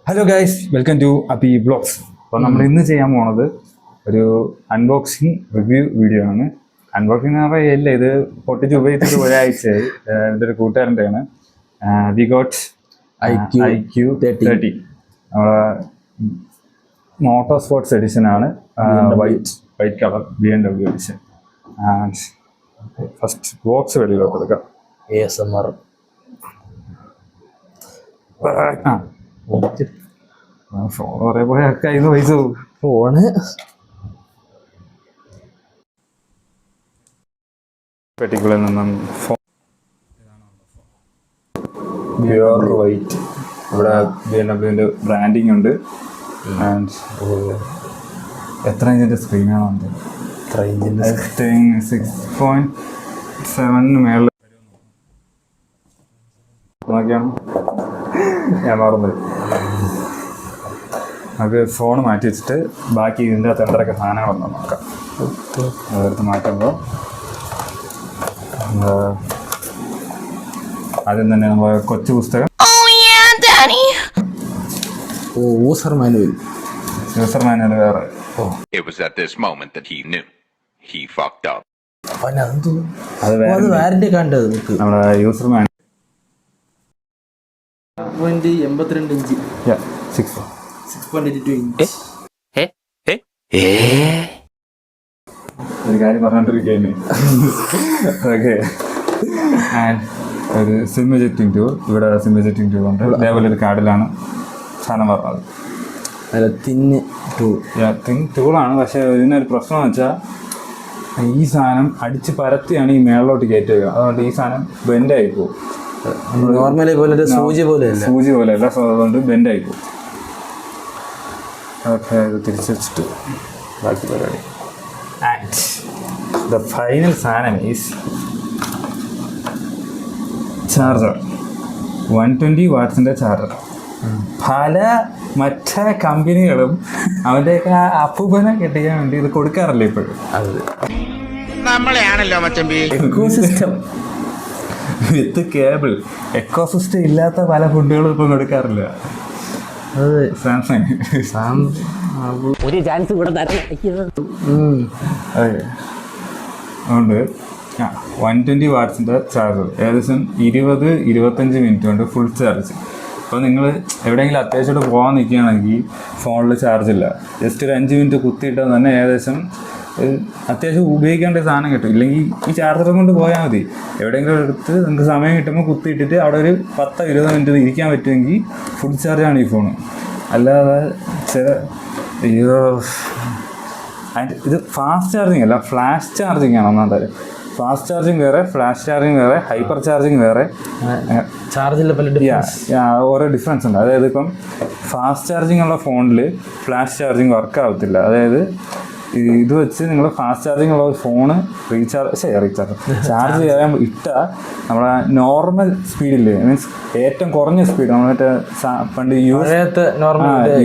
Hello guys, welcome to അപ്പി blogs. അപ്പോൾ നമ്മൾ ഇന്ന് ചെയ്യാൻ പോണത് ഒരു അൺബോക്സിങ് റിവ്യൂ വീഡിയോ ആണ്. അൺബോക്സിങ് എന്ന് പറയുകയല്ല, ഇത് പൊട്ടിച്ച് ഉപയോഗിച്ചിട്ട് ഒരാഴ്ചയായി. എൻ്റെ ഒരു കൂട്ടുകാരൻ്റെയാണ്. We got iQ30. നമ്മളെ മോട്ടോർ സ്പോർട്സ് എഡിഷൻ ആണ്. White colour BMW edition. First box വെളിയിലോട്ട് എടുക്കാം. ASMR. ഫോൺ കുറെ പോയ കയ്യിൽ നിന്ന് പൈസ പോകും. ഫോണ് പെട്ടിക്കുള്ളിൽ നിന്നും ഫോൺ പ്യുവർ വൈറ്റ്. ഇവിടെ BMW ബ്രാൻഡിങ് ഉണ്ട്. ആൻഡ് എത്ര ഇഞ്ചിൻ്റെ സ്ക്രീനാണ്? 6.7 മേളിൽ നോക്കിയാണ് ഞാൻ മറന്നത്. നമുക്ക് ഫോൺ മാറ്റി വെച്ചിട്ട് ബാക്കി ഇതിൻ്റെ അകത്ത് എന്തൊക്കെ സാധനങ്ങളൊന്നും നോക്കാം. അതെടുത്ത് മാറ്റുമ്പോൾ ആദ്യം തന്നെ നമ്മൾ കൊച്ചു പുസ്തകം, യൂസർ മാനുവൽ വേറെ. It was at this moment that he knew he fucked up. അത് വാറന്റി കണ്ടത് നമ്മുടെ യൂസർ മാനുവൽ 82 ഇഞ്ച് 6.82 ഇഞ്ച്. ഒരു കാര്യം പറഞ്ഞോണ്ടിരിക്കുകയാണ്. ഓക്കെ. ആൻഡ് ഒരു സിം എജക്റ്റിംഗ് ടൂൾ. ഇവിടെ സിം എജക്റ്റിംഗ് ടൂൾ ഉണ്ട്. അതേപോലെ ഒരു കാർഡിലാണ് സാധനം പറഞ്ഞത്. അല്ല, തിന്ന് ടൂളാണ്. പക്ഷേ ഇതിനൊരു പ്രശ്നം എന്ന് വെച്ചാൽ ഈ സാധനം അടിച്ച് പരത്തിയാണ് ഈ മേളിലോട്ട് കയറ്റുക. അതുകൊണ്ട് ഈ സാധനം ബെൻഡായി പോകും. നോർമലി പോലെ സൂചി പോലെയല്ല. സോ അതുകൊണ്ട് ബെൻഡായി പോകും. ഓക്കെ, ഇത് തിരിച്ചു വെച്ചിട്ട് ബാക്കി പരിപാടി. ആൻഡ് ദ ഫൈനൽ സാധനം ഈസ് ചാർജർ. 120 വാട്ട്സിൻ്റെ ചാർജർ. പല മറ്റേ കമ്പനികളും അവൻ്റെയൊക്കെ അപ്പൂപ്പനെ കെട്ടിക്കാൻ വേണ്ടി ഇത് കൊടുക്കാറില്ല ഇപ്പോഴും. നമ്മളെയാണല്ലോ മച്ചമ്പി. എക്കോസിസ്റ്റം വിത്ത് കേബിൾ. എക്കോസിസ്റ്റം ഇല്ലാത്ത പല ഫുഡുകളും ഇപ്പം കൊടുക്കാറില്ല. അതെ, സാംസങ് ഒരു ചാൻസ് ഇവിടെ അതെ. അതുകൊണ്ട് 120 വാട്ട്സിൻ്റെ ചാർജർ ഏകദേശം 20-25 മിനിറ്റ് കൊണ്ട് ഫുൾ ചാർജ്. അപ്പോൾ നിങ്ങൾ എവിടെയെങ്കിലും അത്യാവശ്യമായിട്ട് പോകാൻ നിൽക്കുകയാണെങ്കിൽ ഫോണിൽ ചാർജില്ല, ജസ്റ്റ് ഒരു 5 മിനിറ്റ് കുത്തിയിട്ടാൽ തന്നെ ഏകദേശം അത്യാവശ്യം ഉപയോഗിക്കേണ്ട സാധനം കിട്ടും. ഇല്ലെങ്കിൽ ഈ ചാർജർ കൊണ്ട് പോയാൽ മതി. എവിടെയെങ്കിലും എടുത്ത് നിങ്ങൾക്ക് സമയം കിട്ടുമ്പോൾ കുത്തിയിട്ടിട്ട് അവിടെ ഒരു 10-20 മിനിറ്റ് ഇരിക്കാൻ പറ്റുമെങ്കിൽ ഫുൾ ചാർജാണ് ഈ ഫോണ്. അല്ലാതെ ഇത് ഫാസ്റ്റ് ചാർജിങ് അല്ല, ഫ്ലാഷ് ചാർജിങ് ആണ് ഒന്നാമത്തെ. ഫാസ്റ്റ് ചാർജിങ് വേറെ, ഫ്ലാഷ് ചാർജിങ് വേറെ, ഹൈപ്പർ ചാർജിങ് വേറെ. ചാർജിൽ ഓരോ ഡിഫറൻസ് ഉണ്ട്. അതായത് ഇപ്പം ഫാസ്റ്റ് ചാർജിങ് ഉള്ള ഫോണിൽ ഫ്ലാഷ് ചാർജിങ് വർക്ക് ആവത്തില്ല. അതായത് ഇത് വെച്ച് നിങ്ങൾ ഫാസ്റ്റ് ചാർജിങ് ഉള്ള ഫോണ് ചാർജ് ചെയ്യാൻ ഇട്ടാൽ നമ്മളെ നോർമൽ സ്പീഡിൽ, മീൻസ് ഏറ്റവും കുറഞ്ഞ സ്പീഡ്, നമ്മൾ മറ്റേ പണ്ട്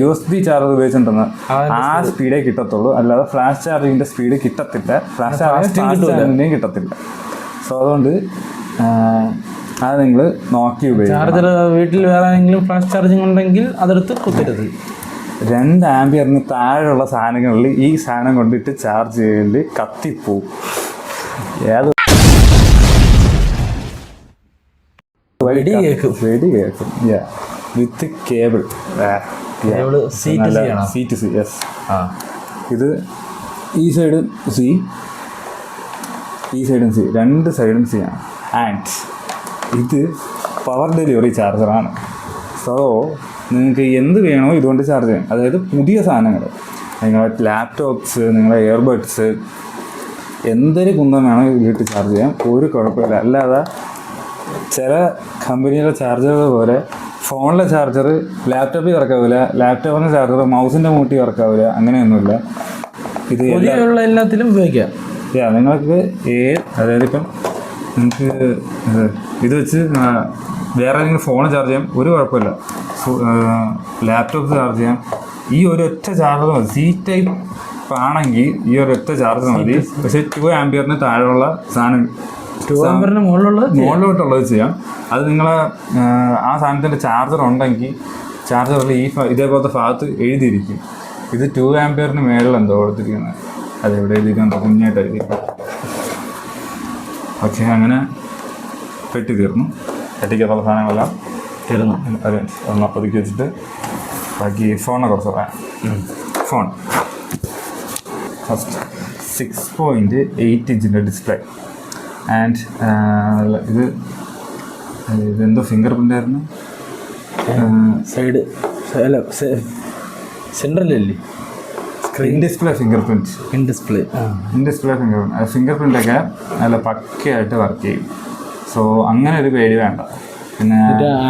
USB ചാർജർ ഉപയോഗിച്ചിട്ടുണ്ടെന്ന് ആ സ്പീഡേ കിട്ടത്തുള്ളൂ. അല്ലാതെ ഫ്ലാഷ് ചാർജിങ്ങിൻ്റെ സ്പീഡ് കിട്ടത്തില്ല. ഫ്ലാഷ് ചാർജിൻ്റെയും കിട്ടത്തില്ല. സോ അതുകൊണ്ട് അത് നിങ്ങൾ നോക്കി ഉപയോഗിക്കും. ചാർജർ വീട്ടിൽ വേറെ ആരെങ്കിലും ഫ്ലാഷ് ചാർജിങ് ഉണ്ടെങ്കിൽ അതെടുത്ത് കുത്തരുത്. 2 ആംപിയറിന് താഴെയുള്ള സാധനങ്ങളിൽ ഈ സാധനം കൊണ്ടിട്ട് ചാർജ് ചെയ്യൽ കത്തിപ്പോവും. ഏത് വെടി കേൾക്കും. വിത്ത് കേബിൾ. Seat C. യെസ്. ഇത് ഈ സൈഡും സി, ഈ സൈഡും സി, 2 സൈഡും സി ആണ്. ആൻഡ് ഇത് പവർ ഡെലിവറി ചാർജറാണ്. സോ നിങ്ങൾക്ക് എന്ത് വേണോ ഇതുകൊണ്ട് ചാർജ് ചെയ്യാം. അതായത് പുതിയ സാധനങ്ങൾ, നിങ്ങളുടെ ലാപ്ടോപ്സ്, നിങ്ങളുടെ ഇയർബഡ്സ്, എന്തൊരു കുന്തം വേണോ ഇതിലിട്ട് ചാർജ് ചെയ്യാം. ഒരു കുഴപ്പമില്ല. അല്ലാതെ ചില കമ്പനിയുടെ ചാർജറുകൾ പോലെ ഫോണിലെ ചാർജർ ലാപ്ടോപ്പിൽ വർക്കാവില്ല, ലാപ്ടോപ്പിൻ്റെ ചാർജർ മൗസിൻ്റെ മൂട്ടി വർക്കാവില്ല, അങ്ങനെയൊന്നുമില്ല. ഇത് എല്ലാത്തിലും ഉപയോഗിക്കാം. നിങ്ങൾക്ക് അതായത് ഇപ്പം നിങ്ങൾക്ക് ഇത് വെച്ച് വേറെ ഏതെങ്കിലും ഫോൺ ചാർജ് ചെയ്യാം, ഒരു കുഴപ്പമില്ല. ലാപ്ടോപ്പ് ചാർജ് ചെയ്യാം. ഈ ഒരൊറ്റ ചാർജർ മതി. സി ടൈപ്പ് ആണെങ്കിൽ ഈ ഒരൊറ്റ ചാർജർ മതി. പക്ഷേ 2 ആംപിയറിന് താഴെയുള്ള സാധനം, 2 മുകളിലോട്ടുള്ളത് ചെയ്യാം. അത് നിങ്ങളെ ആ സാധനത്തിൻ്റെ ചാർജർ ഉണ്ടെങ്കിൽ ചാർജറിൽ ഇതേപോലത്തെ ഭാഗത്ത് എഴുതിയിരിക്കും. ഇത് 2 ആംപിയറിന് മേളിൽ എന്തോ കൊടുത്തിരിക്കുന്നത്. അതെവിടെ എഴുതിയിരിക്കുന്നത് കുഞ്ഞായിട്ട് എഴുതിയിരിക്കും. ഓക്കെ, അങ്ങനെ പെട്ടി തീർന്നു. പെട്ടിക്കകത്തുള്ള സാധനങ്ങളെല്ലാം തീർന്നു. അതെ, ഒന്ന് ഒതുക്കി വെച്ചിട്ട് ബാക്കി ഫോണിനെ കുറിച്ച് പറയാം. ഫോൺ ഫസ്റ്റ് 6.8 ഇഞ്ചിൻ്റെ ഡിസ്പ്ലേ ആൻഡ് ഇതെന്തോ ഫിംഗർ പ്രിൻ്റ് ആയിരുന്നു. സൈഡ് അല്ല സെൻട്രലല്ലേ screen display finger print. In display finger പ്രിൻ്റൊക്കെ നല്ല പക്കയായിട്ട് വർക്ക് ചെയ്യും. സോ അങ്ങനെ ഒരു പേടി വേണ്ട. പിന്നെ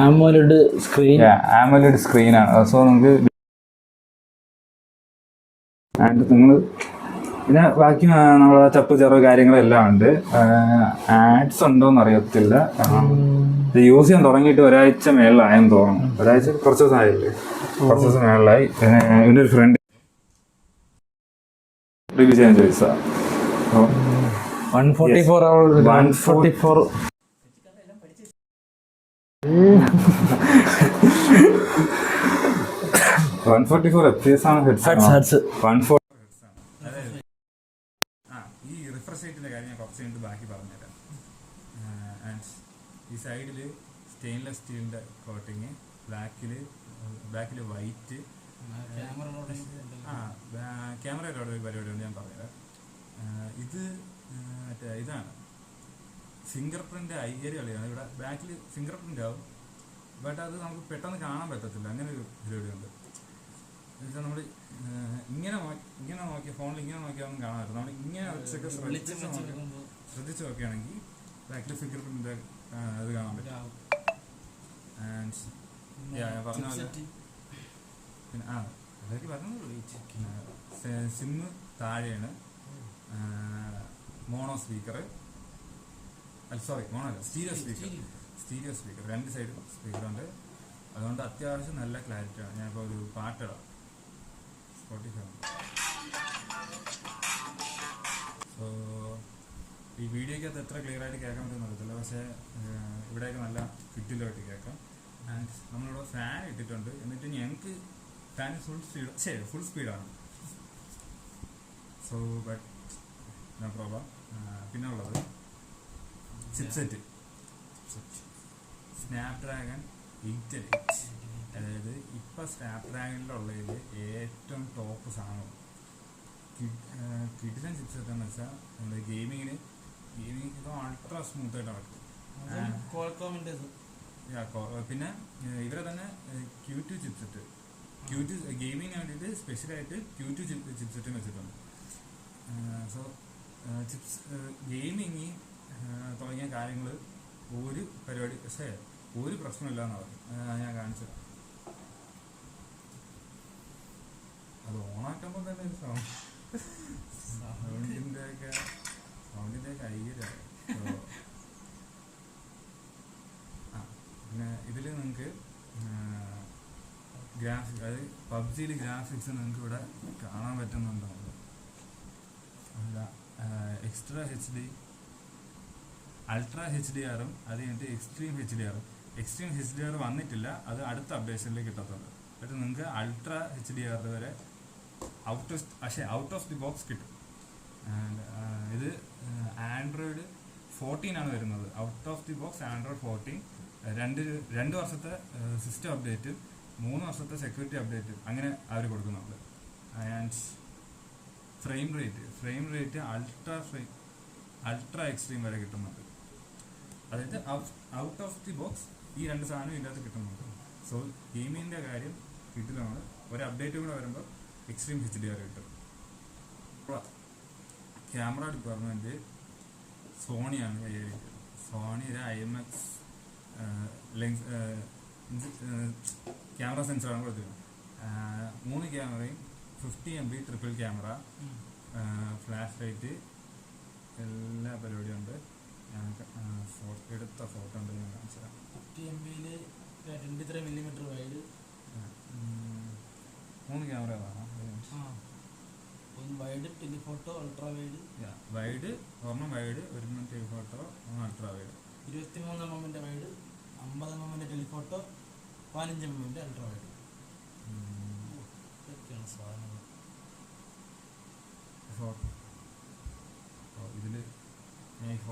ആമോലെഡ് സ്ക്രീനാണ്. സോ നമുക്ക് നിങ്ങൾ പിന്നെ ബാക്കി നമ്മളെ ചപ്പ് ചെറു കാര്യങ്ങളെല്ലാം ഉണ്ട്. ആഡ്സ് ഉണ്ടോയെന്ന് അറിയത്തില്ല. ഇത് യൂസ് ചെയ്യാൻ തുടങ്ങിയിട്ട് ഒരാഴ്ച മേളിലായെന്ന് തോന്നുന്നു. ഒരാഴ്ച കുറച്ച് ദിവസം ആയില്ലേ, കുറച്ച് ദിവസം മേളിലായി. എൻ്റെ ഒരു ഫ്രണ്ട് റിവ്യൂ ചെയ്യാൻ ചോദിച്ചതാണ്. 144 FPS ആണ്. ഹെഡ്സ് 140. ഈ റിഫ്രഷ് റേറ്റിൻ്റെ കാര്യം ഞാൻ കുറച്ച് കഴിഞ്ഞിട്ട് ബാക്കി പറഞ്ഞുതരാം. ആൻഡ് ഈ സൈഡിൽ സ്റ്റെയിൻലെസ് സ്റ്റീലിൻ്റെ കോട്ടിങ്, ബ്ലാക്കിൽ വൈറ്റ്. ക്യാമറയുടെ അവിടെ ഒരു പരിപാടിയുണ്ട്, ഞാൻ പറഞ്ഞുതരാം. ഇത് മറ്റേ ഇതാണ് ഫിംഗർ പ്രിൻ്റ് അയ്യര് കളിയാണ്. ഇവിടെ ബാക്കിൽ ഫിംഗർ പ്രിൻ്റ് ആവും, ബട്ട് അത് നമുക്ക് പെട്ടെന്ന് കാണാൻ പറ്റത്തില്ല. അങ്ങനെ ഒരു പരിപാടിയുണ്ട്. എന്നുവെച്ചാൽ നമ്മൾ ഇങ്ങനെ നോക്കിയാൽ ഫോണിൽ ഇങ്ങനെ നോക്കിയാൽ ഒന്നും കാണാൻ പറ്റും. നമ്മൾ ഇങ്ങനെ വെച്ചൊക്കെ ശ്രദ്ധിച്ച് നോക്കുകയാണെങ്കിൽ ബാക്കിൽ ഫിംഗർ പ്രിൻ്റ് അത് കാണാൻ പറ്റും. ആൻഡ് ഞാൻ പറഞ്ഞ പോലെ പിന്നെ അതൊക്കെ പറഞ്ഞോളൂ. സിമ്മ് താഴെയാണ്. മോണോ സ്പീക്കർ, മോണോ അല്ല, സ്റ്റീരിയോ സ്പീക്കർ 2 സൈഡും സ്പീക്കറുണ്ട്. അതുകൊണ്ട് അത്യാവശ്യം നല്ല ക്ലാരിറ്റിയാണ്. ഞാനിപ്പോൾ ഒരു പാട്ടിടാം. സ്പോട്ടിഫൈ. സോ ഈ വീഡിയോയ്ക്കകത്ത് എത്ര ക്ലിയർ ആയിട്ട് കേൾക്കാൻ പറ്റുമെന്ന് അറിയത്തില്ല, പക്ഷേ ഇവിടെയൊക്കെ നല്ല ഫിറ്റിലായിട്ട് കേൾക്കാം. ആൻഡ് നമ്മളിവിടെ ഫാൻ ഇട്ടിട്ടുണ്ട്. എന്നിട്ട് ഞങ്ങൾക്ക് ഫാൻ ഫുൾ സ്പീഡാണ്. So but no problem. പിന്നെ ഉള്ളത് ചിപ്സെറ്റ് സ്നാപ്ഡ്രാഗൺ 808. അതായത് ഇപ്പം സ്നാപ്ഡ്രാഗണിലുള്ളതിൽ ഏറ്റവും ടോപ്പ് സാധനം കിടിലൻ ചിപ്സെറ്റ് എന്ന് വെച്ചാൽ നമ്മൾ ഗെയിമിങ്ങിന് ഇപ്പോൾ അൾട്രാ സ്മൂത്തായിട്ട് നടക്കും. പിന്നെ ഇവരെ തന്നെ Q2 ചിപ്സെറ്റ്, Q2 ഗെയിമിങ്ങിന് വേണ്ടിയിട്ട് സ്പെഷ്യലായിട്ട് Q2 ചിപ്സെറ്റും വെച്ചിട്ടുണ്ട്. സോ ഗെയിമിങ് തുടങ്ങിയ കാര്യങ്ങൾ ഒരു പരിപാടി പക്ഷേ ഒരു പ്രശ്നമില്ല എന്ന് പറഞ്ഞു. ഞാൻ കാണിച്ചത് അത് ഓണാക്കുമ്പോൾ തന്നെ ഒരു സൗണ്ടിൻ്റെയൊക്കെ ഐക്യമാണ്. പിന്നെ ഇതിൽ നിങ്ങൾക്ക് ഗ്രാഫിക്സ്, അതായത് പബ്ജിയിൽ ഗ്രാഫിക്സ് നിങ്ങൾക്ക് ഇവിടെ കാണാൻ പറ്റുന്നുണ്ടാവും. അല്ല, എക്സ്ട്രാ HD, അൾട്രാ HDR-ഉം അത് കഴിഞ്ഞിട്ട് എക്സ്ട്രീം HDR വന്നിട്ടില്ല. അത് അടുത്ത അപ്ഡേഷനിലേക്ക് കിട്ടത്തുള്ളൂ. എന്നിട്ട് നിങ്ങൾക്ക് അൾട്രാ HDR വരെ ഔട്ട് ഓഫ് ദി ബോക്സ് കിട്ടും. ഇത് ആൻഡ്രോയിഡ് 14 ആണ് വരുന്നത്. Out of the box Android 14. 2 വർഷത്തെ സിസ്റ്റം അപ്ഡേറ്റ്, 3 വർഷത്തെ സെക്യൂരിറ്റി അപ്ഡേറ്റ്, അങ്ങനെ അവർ കൊടുക്കുന്നുണ്ട്. And frame rate ultra extreme വരെ കിട്ടുന്നുണ്ട്. അതായത് ഔട്ട് ഓഫ് ദി ബോക്സ് ഈ 2 സാധനം ഇല്ലാതെ കിട്ടുന്നുണ്ട്. സോ ഗെയിമിങ്ങിൻ്റെ കാര്യം കിട്ടില്ലാണ്. ഒരു അപ്ഡേറ്റ് കൂടെ വരുമ്പോൾ എക്സ്ട്രീം HDR കിട്ടും. ക്യാമറ ഡിപ്പാർട്ട്മെൻറ്റ് സോണിയാണ് കൈകാര്യം. സോണിയുടെ IMX ലെൻസ് ക്യാമറ സെൻസറാണ് കൊടുത്തത്. 3 ക്യാമറയും 50 MB triple camera, flash light, എല്ലാ പരിപാടിയും ഉണ്ട്. എടുത്ത ഫോട്ടോ ഉണ്ട്, ഞാൻ കാണിച്ചു തരാം. 50 MB 23 mm വൈഡ്, 3 ക്യാമറ ആണ്. വൈഡ്, ടെലിഫോട്ടോ, അൾട്രാ വൈഡ്, ഒരെണ്ണം wide, 1 telephoto, 1 ultra wide, 23 mm wide, 50 mm telephoto, 15 mm ultra wide.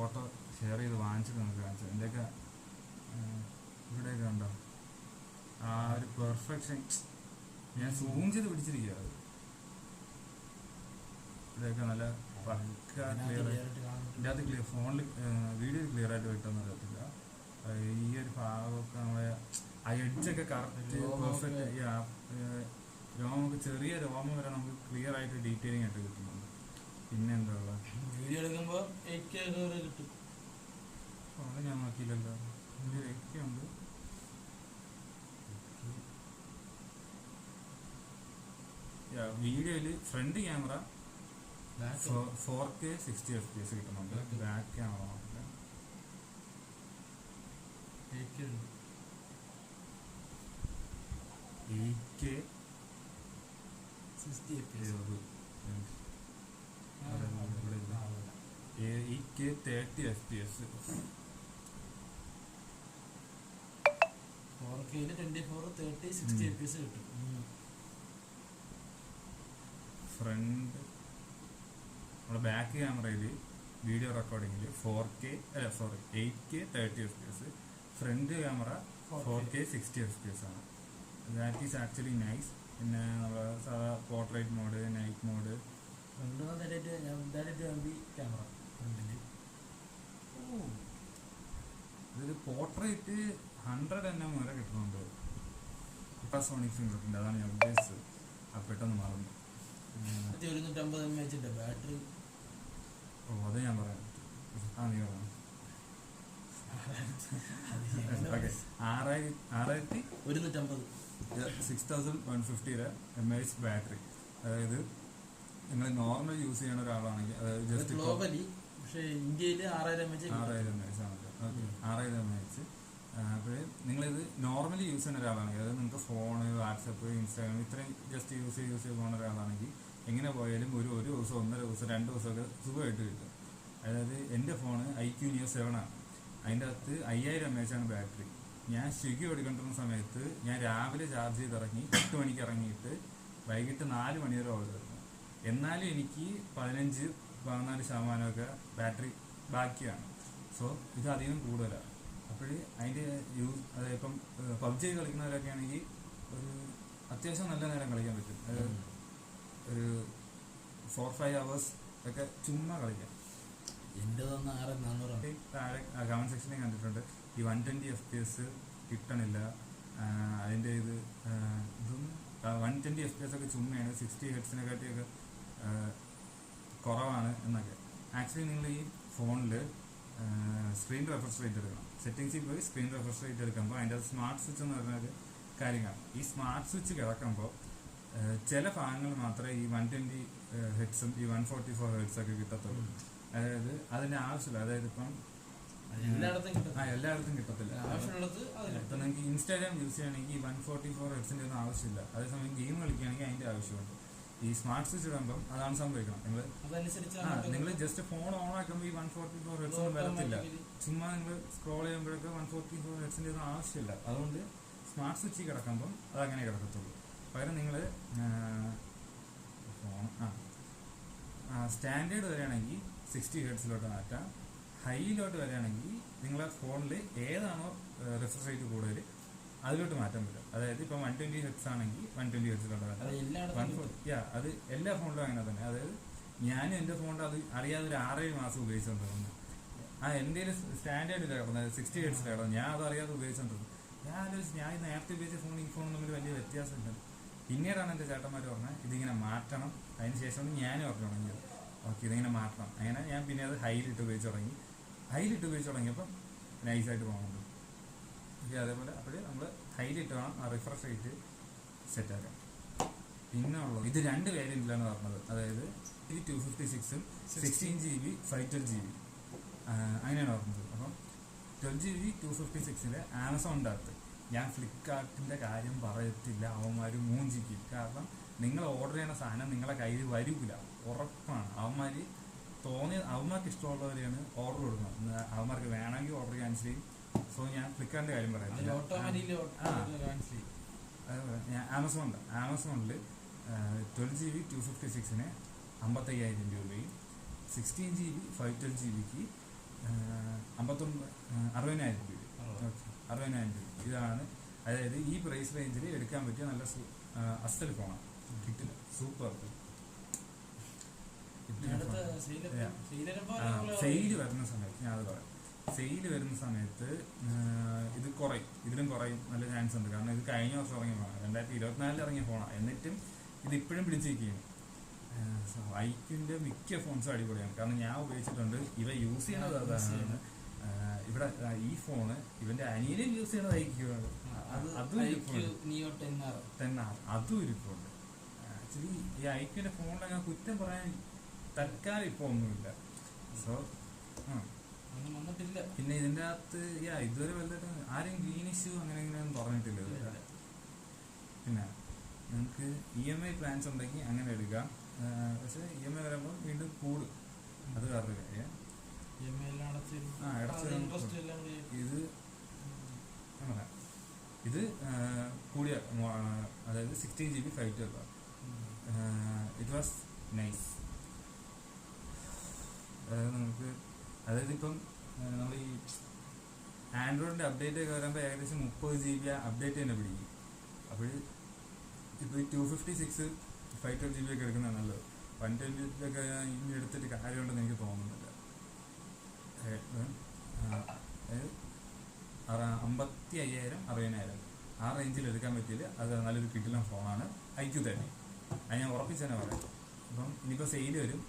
Photo share ചെയ്ത് വാങ്ങിച്ചിട്ട് നമുക്ക് കാണിച്ചത്. എൻ്റെയൊക്കെ ഇവിടെയൊക്കെ കണ്ടോ ആ ഒരു പെർഫെക്ഷൻ, ഞാൻ സൂം ചെയ്ത് പിടിച്ചിരിക്കുക. അത് ഇവിടെയൊക്കെ നല്ല പക്ക ക്ലിയർ ആയി. ഇതിൻ്റെ അകത്ത് ക്ലിയർ ഫോണിൽ വീഡിയോ ക്ലിയർ ആയിട്ട് കിട്ടുമെന്ന് അറിയത്തില്ല. ഈ ഒരു ഭാഗമൊക്കെ നമ്മളെ ആ എഡ്ജൊക്കെ കറക്റ്റ് പെർഫെക്റ്റ്, രോമൊക്കെ ചെറിയ രോമം വരെ നമുക്ക് ക്ലിയർ ആയിട്ട് ഡീറ്റെയിലിംഗ് ആയിട്ട് കിട്ടുന്നുണ്ട്. പിന്നെ എന്താ ഉള്ളത്, വീഡിയോ എടുക്കുമ്പോൾ 8K വരെ കിട്ടും. അത് ഞാൻ നോക്കിയില്ലല്ലോ. ഇതിൽ 8K ഉണ്ട്. വീഡിയോയിൽ ഫ്രണ്ട് ക്യാമറ 4K 60 FPS കിട്ടുന്നുണ്ട്. ബാക്ക് ക്യാമറ നോക്കില്ല. 8K ഉണ്ട്. 8K 60 FPS. 8K 30 FPS. 4K 24, 30, 60 FPS കിട്ടും. ഫ്രണ്ട് നമ്മുടെ ബാക്ക് ക്യാമറയിൽ വീഡിയോ റെക്കോർഡിങ്ങിൽ 8K 30 FPS. Front camera 4K 60 FPS ആണ്. That is actually nice. പിന്നെ നമ്മൾ സാധാ portrait mode, night mode, camera ഫ്രണ്ടിൽ ഇതിൽ പോർട്രേറ്റ് 100 nm വരെ കിട്ടുന്നുണ്ട്. സോണിക് ഫിംഗർ പ്രിന്റ്, അതാണ് ഞാൻ ഉദ്ദേശിച്ചത്. അത് പെട്ടെന്ന് മറന്നു. 250 mAh ബാറ്ററി. ഓ, അത് ഞാൻ പറയാം. നീ പറയാം. Okay, 6150 mAh battery. അതായത് നിങ്ങൾ നോർമൽ യൂസ് ചെയ്യുന്ന ഒരാളാണെങ്കിൽ, അതായത് ജസ്റ്റ് ഗ്ലോബലി, പക്ഷേ ഇന്ത്യയിൽ 6000 mAh ആണല്ലോ. Okay, 6000 mAh. അപ്പോൾ നിങ്ങളിത് നോർമലി യൂസ് ചെയ്യുന്ന ഒരാളാണെങ്കിൽ, അതായത് നിങ്ങൾക്ക് ഫോണ്, വാട്സപ്പ്, ഇൻസ്റ്റാഗ്രാം ഇത്രയും ജസ്റ്റ് യൂസ് ചെയ്ത് പോകുന്ന ഒരാളാണെങ്കിൽ എങ്ങനെ പോയാലും ഒരു ദിവസം, 1.5 ദിവസം, 2 ദിവസമൊക്കെ സുഖമായിട്ട് കിട്ടും. അതായത് എൻ്റെ ഫോണ് iQOO Neo 7 ആണ്. അതിൻ്റെ അകത്ത് 5000 mAh ആണ് ബാറ്ററി. ഞാൻ സ്വിഗ്ഗി എടുക്കേണ്ടുന്ന സമയത്ത് ഞാൻ രാവിലെ ചാർജ് ചെയ്ത് ഇറങ്ങി 8 മണിക്ക് ഇറങ്ങിയിട്ട് വൈകിട്ട് 4 മണി വരെ ഓർഡർ എടുക്കും. എന്നാലും എനിക്ക് 15-14% ബാറ്ററി ബാക്കിയാണ്. സോ ഇത് അധികം കൂടുതലാണ്. അപ്പോൾ അതിൻ്റെ അതായത് ഇപ്പം PUBG കളിക്കുന്നവരൊക്കെ ആണെങ്കിൽ ഒരു അത്യാവശ്യം നല്ല നേരം കളിക്കാൻ പറ്റും. ഒരു 4-5 hours ഒക്കെ ചുമ്മാ കളിക്കാം. എൻ്റെ തന്നെ 6400. താഴെ കമന്റ് സെക്ഷനിൽ കണ്ടിട്ടുണ്ട് ഈ 120 FPS കിട്ടണില്ല. അതിൻ്റെ ഇതൊന്നും 120 FPS ഒക്കെ ചുമ്മയാണ്, 60 Hz-നെക്കാട്ടിയൊക്കെ കുറവാണ് എന്നൊക്കെ. ആക്ച്വലി നിങ്ങൾ ഈ ഫോണിൽ സ്ക്രീൻ റെഫ്രഷ് റേറ്റ് എടുക്കണം. സെറ്റിംഗ്സിൽ പോയി സ്ക്രീൻ റെഫ്രഷ് റേറ്റ് എടുക്കുമ്പോൾ അതിൻ്റെ സ്മാർട്ട് സ്വിച്ച് എന്ന് പറഞ്ഞൊരു കാര്യമാണ്. ഈ സ്മാർട്ട് സ്വിച്ച് കിടക്കുമ്പോൾ ചില ഭാഗങ്ങൾ മാത്രമേ ഈ 120 Hz-ഉം ഈ 144 Hz ഒക്കെ കിട്ടത്തുള്ളൂ. അതായത് അതിൻ്റെ ആവശ്യമില്ല. അതായത് ഇപ്പം എല്ലായിടത്തും കിട്ടത്തില്ല. ഇപ്പം നിങ്ങൾക്ക് ഇൻസ്റ്റാഗ്രാം യൂസ് ചെയ്യുകയാണെങ്കിൽ 144 Hz-ൻ്റെ ഒന്നും ആവശ്യമില്ല. അതേസമയം ഗെയിം കളിക്കുകയാണെങ്കിൽ അതിൻ്റെ ആവശ്യമുണ്ട്. ഈ സ്മാർട്ട് സ്വിച്ച് ഇടുമ്പം അതാണ് സംഭവിക്കണം. നിങ്ങൾ ജസ്റ്റ് ഫോൺ ഓൺ ആക്കുമ്പോൾ ഈ 144 Hz ഒന്നും വരത്തില്ല. ചുമ്മാ നിങ്ങൾ സ്ക്രോൾ ചെയ്യുമ്പോഴൊക്കെ 144 Hz-ൻ്റെ ഒന്നും ആവശ്യമില്ല. അതുകൊണ്ട് സ്മാർട്ട് സ്വിച്ച് കിടക്കുമ്പം അതങ്ങനെ കിടക്കത്തുള്ളൂ. പകരം നിങ്ങൾ ഫോൺ സ്റ്റാൻഡേർഡ് വരികയാണെങ്കിൽ 60 Hz-ലോട്ട് മാറ്റാം. ഹൈയിലോട്ട് വരികയാണെങ്കിൽ നിങ്ങളെ ഫോണിൽ ഏതാണോ റിഫ്രഷ് റേറ്റ് കൂടുതൽ അതിലോട്ട് മാറ്റാൻ പറ്റും. അതായത് ഇപ്പം 120 Hz ആണെങ്കിൽ 120 Hz-ലോട്ട് മാറ്റാം. അത് എല്ലാ ഫോണിലും അങ്ങനെ തന്നെ. അതായത് ഞാനും എൻ്റെ ഫോണിൽ അത് അറിയാതെ ഒരു 6-7 മാസം ഉപയോഗിച്ചുകൊണ്ടിരുന്നു. എൻ്റെ സ്റ്റാൻഡേർഡിൽ കിടന്നത് 60 Hz കിടന്നത്. ഞാൻ അത് അറിയാതെ ഉപയോഗിച്ചുകൊണ്ടിരുന്നു. ഞാൻ നേരത്തെ ഉപയോഗിച്ച ഫോൺ ഈ ഫോണും തമ്മിൽ വലിയ വ്യത്യാസമുണ്ട്. പിന്നീടാണ് എൻ്റെ ചേട്ടന്മാർ പറഞ്ഞത് ഇതിങ്ങനെ മാറ്റണം. അതിന് ശേഷമാണ് ഞാനും പറഞ്ഞു തുടങ്ങിയത് ഓക്കെ ഇതിങ്ങനെ മാറ്റണം. അങ്ങനെ ഞാൻ പിന്നെ അത് ഹൈലിട്ട് ഉപയോഗിച്ച് തുടങ്ങിയപ്പം നൈസായിട്ട് പോകുന്നുണ്ട്. ഓക്കെ, അതേപോലെ അപ്പോഴേ നമ്മൾ ഹൈലിട്ട് വേണം ആ റിഫ്രഷ് റേറ്റ് സെറ്റാക്കാം. പിന്നെ ഉള്ളത് ഇത് 2 വേരിയൻറ്റിലാണ് പറഞ്ഞത്. അതായത് ഈ 256-ഉം 16 GB 512 GB അങ്ങനെയാണ് പറഞ്ഞത്. അപ്പം 12 GB 256-ല് ആമസോണിൻ്റെ അകത്ത് ഞാൻ ഫ്ലിപ്കാർട്ടിൻ്റെ കാര്യം പറയത്തില്ല, അവന്മാർ മൂഞ്ചിക്കും. കാരണം നിങ്ങൾ ഓർഡർ ചെയ്യുന്ന സാധനം നിങ്ങളെ കയ്യിൽ വരില്ല, ഉറപ്പാണ്. അവന്മാർക്ക് ഇഷ്ടമുള്ളവരെയാണ് ഓർഡർ കൊടുക്കുന്നത്. അവന്മാർക്ക് വേണമെങ്കിൽ ഓർഡർ ക്യാൻസൽ ചെയ്യും. സോ ഞാൻ ഫ്ലിപ്കാർട്ടിൻ്റെ കാര്യം പറയത്തില്ല. ഞാൻ ആമസോണിൽ 12 GB 256-ന് 55,000 രൂപയും 16 GB 512 GBക്ക് 60,000 രൂപ. 60,000 രൂപ. ഇതാണ്, അതായത് ഈ പ്രൈസ് റേഞ്ചിൽ എടുക്കാൻ പറ്റിയ നല്ല അസൽ ഫോണാണ്. കിട്ടില്ല, സൂപ്പർ. സെയിൽ വരുന്ന സമയത്ത് ഞാൻ അത് പറയാം. സെയിൽ വരുന്ന സമയത്ത് ഇത് കുറയും, ഇതിലും കുറയും നല്ല ചാൻസ് ഉണ്ട്. കാരണം ഇത് കഴിഞ്ഞ വർഷം ഇറങ്ങിയ ഫോണാണ്, 2024 ഇറങ്ങിയ ഫോണാണ്. എന്നിട്ടും ഇത് ഇപ്പോഴും പിടിച്ചിരിക്കുകയാണ്. ഐക്യൂൻ്റെ മിക്ക ഫോൺസും അടിപൊളിയാണ്. കാരണം ഞാൻ ഉപയോഗിച്ചിട്ടുണ്ട്. ഇവ യൂസ് ചെയ്യണത് അതാണ്. ഇവിടെ ഈ ഫോണ് ഇവന്റെ അനിയനും യൂസ് ചെയ്യണത് ഐക്യൂണ്. അതും ഒരു ഫോൺ. ആക്ച്വലി ഈ ഐക്യൂന്റെ ഫോണിൽ അങ്ങനെ കുറ്റം പറയാൻ തൽക്കാലം ഇപ്പൊ ഒന്നുമില്ല. സോ പിന്നെ ഇതിന്റെ അകത്ത് ഇതുവരെ വല്ലതും ആരും ഗ്രീൻ ഇഷ്യൂ അങ്ങനെ ഇങ്ങനെയൊന്നും പറഞ്ഞിട്ടില്ല. പിന്നെ നിങ്ങൾക്ക് EMI പ്ലാൻസ് ഉണ്ടെങ്കിൽ അങ്ങനെ എടുക്കാം. പക്ഷെ EMI വരുമ്പോൾ വീണ്ടും കൂടും, അത് വേറൊരു കാര്യം. ഇത് കൂടിയ, അതായത് 16 GB 512. It was nice. അതായത് നമുക്ക്, അതായത് ഇപ്പം നമ്മൾ ഈ ആൻഡ്രോയിഡിന്റെ അപ്ഡേറ്റ് ഒക്കെ വരുമ്പോൾ ഏകദേശം 30 GB അപ്ഡേറ്റ് തന്നെ പിടിക്കും. അപ്പോൾ ഇപ്പോൾ ഈ 256 512 GB ഒക്കെ എടുക്കുന്നത് നല്ലത്. 120 GB ഒക്കെ ഇനി എടുത്തിട്ട് കാര്യമുണ്ടെന്ന് എനിക്ക് തോന്നുന്നില്ല. അതായത് 55,000 60,000 ആ റേഞ്ചിൽ എടുക്കാൻ പറ്റിയില്ല. അത് നല്ലൊരു കിടിലൻ ഫോണാണ് ഐക്യു തന്നെ. അത് ഞാൻ ഉറപ്പിച്ച് തന്നെ പറയാം. അപ്പം ഇനിയിപ്പോൾ സെയിൽ വരും.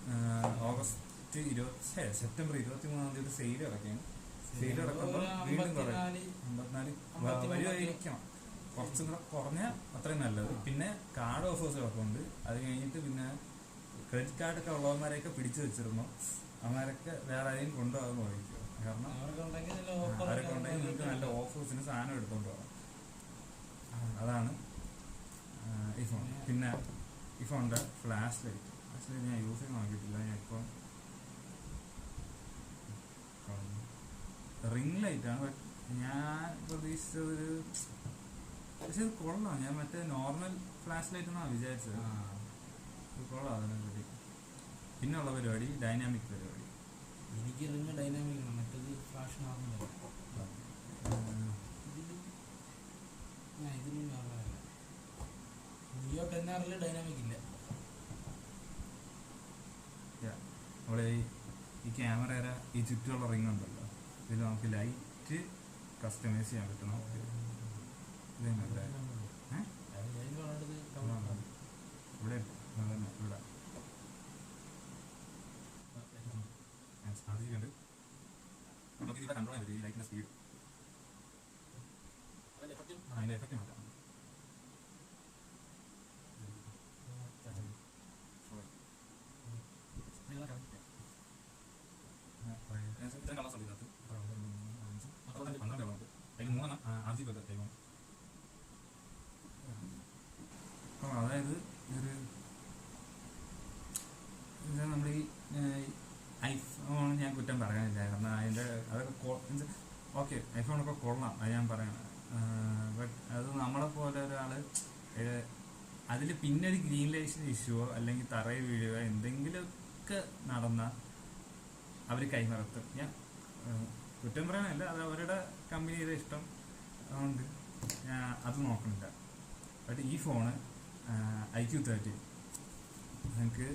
സെപ്റ്റംബർ 23 സെയിൽ ഇറക്കിയാണ്. സെയിൽ ഇറക്കുമ്പോൾ വീണ്ടും കുറയും. 54 വരുമായിരിക്കണം. കുറച്ചും കൂടെ കുറഞ്ഞാൽ അത്രയും നല്ലത്. പിന്നെ കാർഡ് ഓഫേഴ്സുകളൊക്കെ ഉണ്ട്. അത് കഴിഞ്ഞിട്ട് പിന്നെ ക്രെഡിറ്റ് കാർഡൊക്കെ ഉള്ളവന്മാരെയൊക്കെ പിടിച്ചു വെച്ചിരുന്നു. അവന്മാരൊക്കെ വേറെ ആരെയും കൊണ്ടുപോകാമെന്ന് നോക്കിയോ. കാരണം അവരൊക്കെ ഉണ്ടെങ്കിൽ നിങ്ങൾക്ക് നല്ല ഓഫേഴ്സിന് സാധനം എടുത്തുകൊണ്ട് പോകാം. അതാണ് ഈ ഫോൺ. പിന്നെ ഈ ഫോണിൻ്റെ ഫ്ലാഷ് ലൈറ്റ് ആക്ച്വലി ഞാൻ യൂസ് ചെയ്ത് നോക്കിയിട്ടില്ല. ഞാൻ ഇപ്പോൾ റിംഗ് ലൈറ്റാണ്. ബട്ട് ഞാൻ പ്രതീക്ഷിച്ചതൊരു, പക്ഷെ ഇത് കൊള്ളാം. ഞാൻ മറ്റേ നോർമൽ ഫ്ലാഷ് ലൈറ്റ് എന്നാണ് വിചാരിച്ചത്. ഇത് കൊള്ളാം അതിനെപ്പറ്റി. പിന്നെയുള്ള പരിപാടി ഡൈനാമിക് പരിപാടി. എനിക്ക് റിംഗ് ഡൈനാമിക് ആണ്, മറ്റേത് ഫ്ലാഷ് നോർമൽ. ഇതിലും നോർമലല്ല. ജിയോ 10R ഡൈനാമിക് ഇല്ല. നമ്മുടെ ഈ ക്യാമറയുടെ ഈ ചുറ്റുമുള്ള റിംഗ് ഉണ്ടല്ലോ, ഇതിൽ നമുക്ക് ലൈറ്റ് കസ്റ്റമൈസ് ചെയ്യാൻ പറ്റും. ഇവിടെ ഇവിടെ സാധിക്കുന്നുണ്ട്. നമുക്ക് ഇവിടെ കൺട്രോൾ ചെയ്യാൻ പറ്റും ഈ ലൈറ്റിന്റെ സ്പീഡ്. അതിന്റെ എഫക്റ്റ് മാറ്റാം. അതായത് ഒരു നമ്മുടെ ഈ ഐഫോൺ ഞാൻ കുറ്റം പറയാനില്ല. കാരണം അതിൻ്റെ അതൊക്കെ ഓക്കെ, ഐഫോണൊക്കെ കൊള്ളാം, അത് ഞാൻ പറയണം. ബട്ട് അത് നമ്മളെ പോലെ ഒരാൾ അതിൽ പിന്നെ ഒരു ഗ്രീൻ ലൈറ്റ് ഇഷ്യൂവോ അല്ലെങ്കിൽ തറയിൽ വീഴുകയോ എന്തെങ്കിലുമൊക്കെ നടന്നാൽ അവർ കൈമറത്തും. ഞാൻ കുറ്റം പറയാനല്ല, അത് അവരുടെ കമ്പനിയുടെ ഇഷ്ടം. അതുകൊണ്ട് ഞാൻ അത് നോക്കണില്ല. ബട്ട് ഈ ഫോണ് IQ 30 നിങ്ങൾക്ക്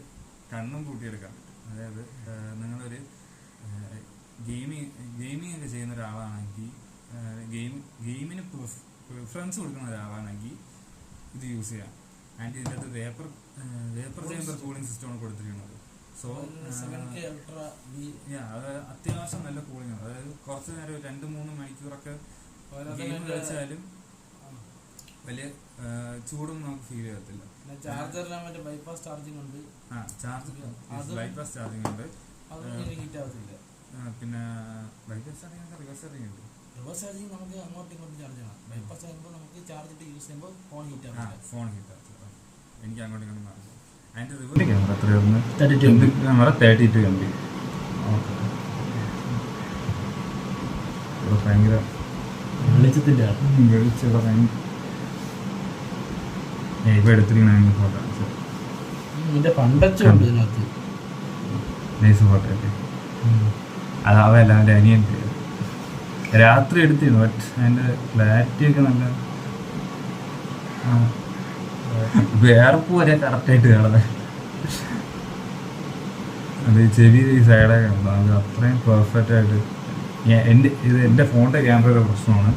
കണ്ണും കൂട്ടിയെടുക്കാൻ പറ്റും. അതായത് നിങ്ങളൊരു ഗെയിമിംഗ് ഒക്കെ ചെയ്യുന്ന ഒരാളാണെങ്കിൽ, ഗെയിമിന് പ്രിഫറൻസ് കൊടുക്കുന്ന ഒരാളാണെങ്കിൽ ഇത് യൂസ് ചെയ്യാം. ആൻഡ് ഇതിൻ്റെ അകത്ത് വേപ്പർ ചേമ്പർ കൂളിംഗ് സിസ്റ്റമാണ് കൊടുത്തിരിക്കുന്നത്. സോ അത് അത്യാവശ്യം നല്ല കൂളിംഗ് ആണ്. അതായത് കുറച്ച് നേരം 2-3 മണിക്കൂറൊക്കെ ഗെയിം കളിച്ചാലും വലിയ ചൂടൊന്നും നമുക്ക് ഫീൽ ചെയ്യത്തില്ല. ബൈപ്പാസ് ചാർജിങ് ഉണ്ട്. ബൈപ്പാസ് ചാർജിങ് ഉണ്ട്. പിന്നെ ബൈപ്പാസ് ചാർജിങ് ഉണ്ട്, റിവേഴ്സ് ചാർജിങ് ഉണ്ട്. റിവേഴ്സ് ചാർജിങ് നമുക്ക് അങ്ങോട്ടും ഇങ്ങോട്ടും ചാർജ് ചെയ്യണം. ബൈപ്പാസ് ചെയ്യുമ്പോൾ നമുക്ക് ചാർജ് ഇട്ട് യൂസ് ചെയ്യുമ്പോൾ ഫോൺ ഹീറ്റ് ആവും. എനിക്ക് അങ്ങോട്ടും ഇങ്ങോട്ടും മാറും. അതിൻ്റെ റിവേഴ്സ് ക്യാമറ എത്രയായിരുന്നു? 32 MB. ഓക്കെ, ഇവിടെ ഭയങ്കര വെളിച്ചത്തിൻ്റെ ഇപ്പോൾ എടുത്തിരിക്കണ ഫോട്ടോ ഇതിൻ്റെ പണ്ടച്ചുണ്ട് ഇതിനകത്ത്. നൈസ് ഫോട്ടോ ഒക്കെ. അത് അവല്ല അവൻ്റെ അനിയൻ്റെ രാത്രി എടുത്തിരുന്നു. ബട്ട് അതിൻ്റെ ക്ലാരിറ്റിയൊക്കെ നല്ല വേർപ്പ് വരെ കറക്റ്റായിട്ട് കാണുന്നത്. അത് ചെവി ഈ സൈഡൊക്കെ ഉണ്ട്, അത് അത്രയും പെർഫെക്റ്റ് ആയിട്ട്. എൻ്റെ ഫോണിൻ്റെ ക്യാമറയുടെ പ്രശ്നമാണ്.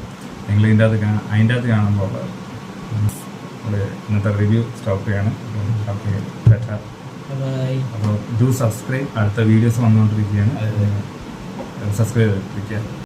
നിങ്ങൾ അതിൻ്റെ അകത്ത് കാണുമ്പോൾ ഉള്ളത്. ഇന്നത്തെ റിവ്യൂ സ്റ്റോപ്പ് ചെയ്യാണ്. അപ്പോൾ ഡു സബ്സ്ക്രൈബ്. അടുത്ത വീഡിയോസ് വന്നുകൊണ്ടിരിക്കുകയാണ്. സബ്സ്ക്രൈബ് ചെയ്തിരിക്കുക.